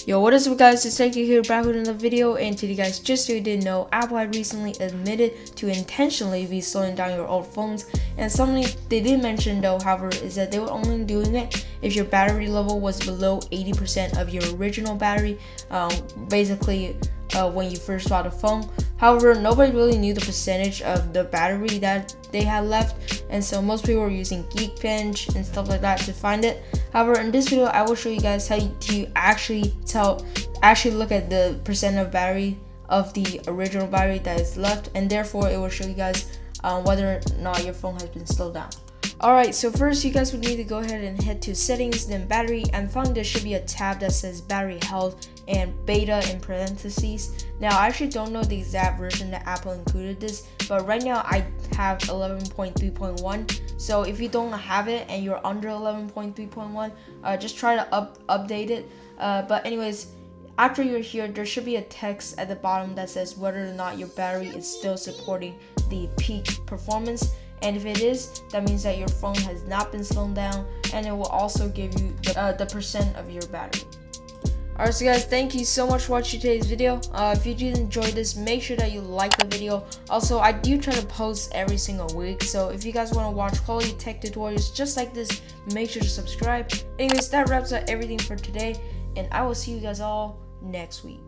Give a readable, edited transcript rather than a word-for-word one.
Yo, what is up guys, it's Thank you here back with another video, and today guys, just so you didn't know, Apple had recently admitted to intentionally be slowing down your old phones, and something they did mention though, however, is that they were only doing it if your battery level was below 80% of your original battery, basically when you first bought a phone. However, nobody really knew the percentage of the battery that they had left, and so most people were using Geekbench and stuff like that to find it. However, in this video, I will show you guys how to actually look at the percent of battery of the original battery that is left, and therefore it will show you guys whether or not your phone has been slowed down. Alright, so first you guys would need to go ahead and head to settings, then battery, and find there should be a tab that says battery health and beta in parentheses. Now I actually don't know the exact version that Apple included this, but right now I have 11.3.1. so if you don't have it and you're under 11.3.1, just try to update it. But anyways, after you're here, there should be a text at the bottom that says whether or not your battery is still supporting the peak performance. And if it is, that means that your phone has not been slowed down, and it will also give you the percent of your battery. Alright, so guys, thank you so much for watching today's video. If you did enjoy this, make sure that you like the video. Also, I do try to post every single week, so if you guys want to watch quality tech tutorials just like this, make sure to subscribe. Anyways, that wraps up everything for today, and I will see you guys all next week.